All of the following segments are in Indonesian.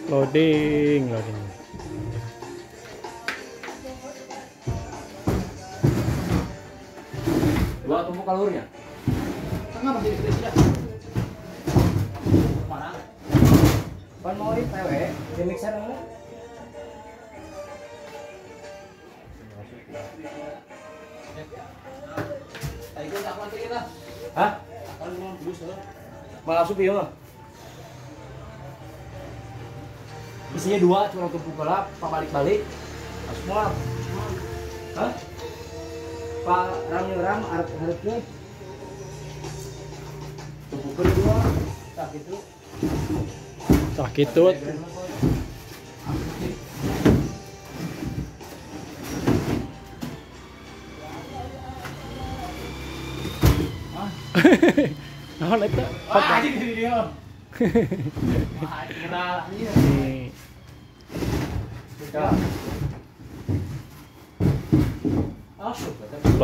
Loading. Dua tumpuk kalurnya. Tengah masih di sini. Mana? Pan mau di PW, di mixer mana? Ayo tak mati kita. Hah? Akan mau terus loh. Malah supi ya. Isinya dua, cuma tumpuk gelap, pak balik-balik. Semua. Hah? Pak ram harapnya tumpuk kedua, tak gitu. Tah kitu. Naon eta? Wah, anjing di dia. Wah, kira anjing. Nih.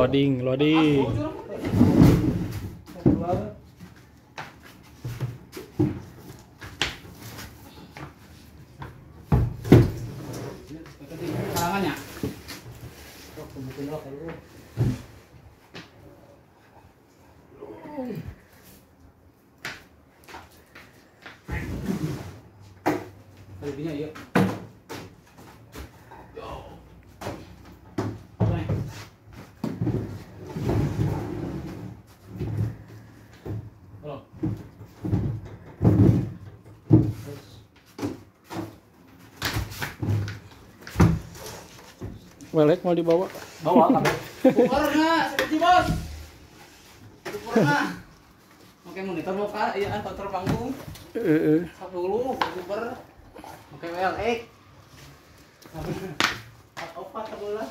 Loading. Karangannya. Lebihnya yuk. Welek mau dibawa. Bawa kabel. Ukur enggak? Seperti bos. Ukur enggak? Oke monitor muka, iya kontrol panggung. Heeh. 10 ukur. Oke WLX. Opat 11.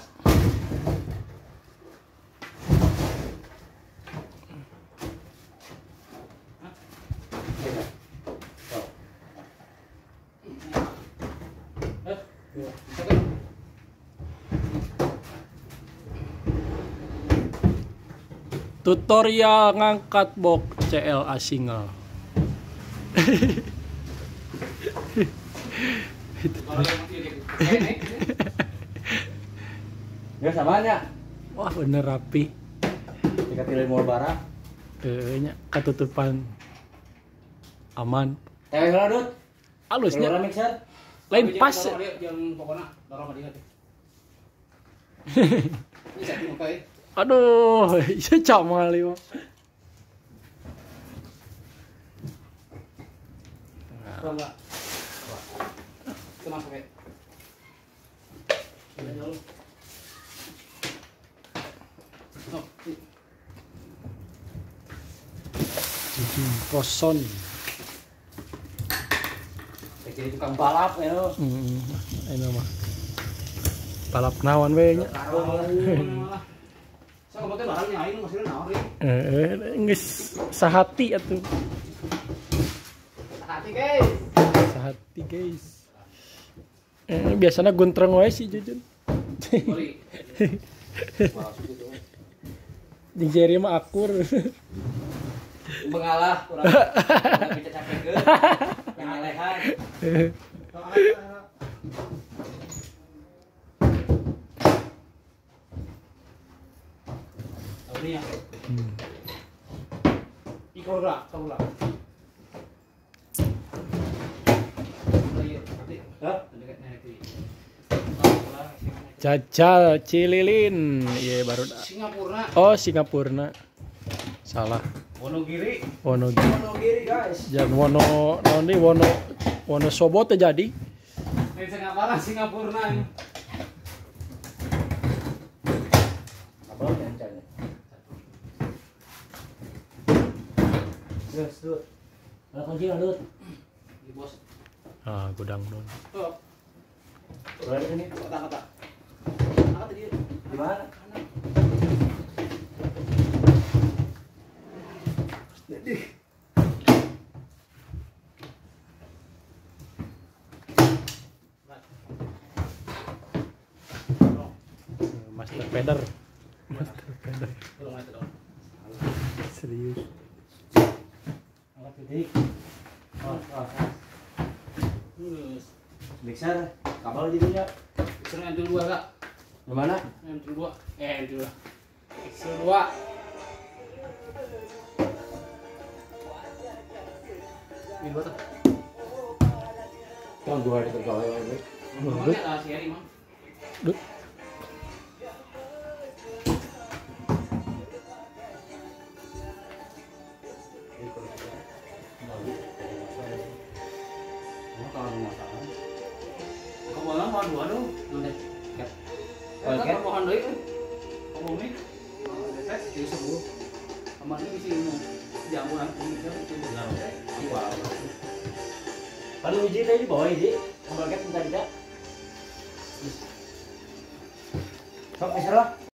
Tutorial ngangkat box CLA single. Ya samanya. Wah bener rapi. Jika pilih mau barang. Nya katutupan aman. Teweh heula Dut. Halusnya mixer. lain pas. Yang pokoknya dorong dia. Ini setting oke. Aduh, iya camal mah. Coba. Tenang pakai. Koson. Jadi tukang balap ya lo. Ini mah. Balap naon we nya. Saya ngomongin barangnya aing masih naon ri. Geus sahati atuh. Hati guys. Sahati guys. Biasanya guntreng wae sih Jujun. Di jari mah akur. Mengalah kurang kita capek pengalehan. Ini ya. Ikor lah, tahu lah. Jajal Cililin, iya baru. Singapura. Oh Singapura. Salah. Wonogiri. Wonogiri. Wonogiri guys. Jangan Wonosobo terjadi. Ini Singapura, Singapura ini. Apa yang Yes, Dut. Ada kunci nggak, Dut? Di bos. Ah, gudang dong. Oh. Berada ini kata-kata. Kata tadi. Di mana? Kanan. Jadi. Master Feeder. Master Feeder. Serius. Angkat titik. Oh, Terus. Mixer, kabel jadinya. Mixer yang dua kak. Gimana? Yang dua. Yang dua. Mixer dua. Ini dua tuh. Tahun 2 di tergawe wae. Emang ada seri mang. Duh. Kalau masalah. Kamu orang mau dua dong. Nanti. Kan mohon deui. Kamu nih. Tes di sembuh. Aman ini sih jamuran kuning itu benar. Iya. Kalau uji tadi bawa ini, ambil ket minta tidak. Sok, bisa lah.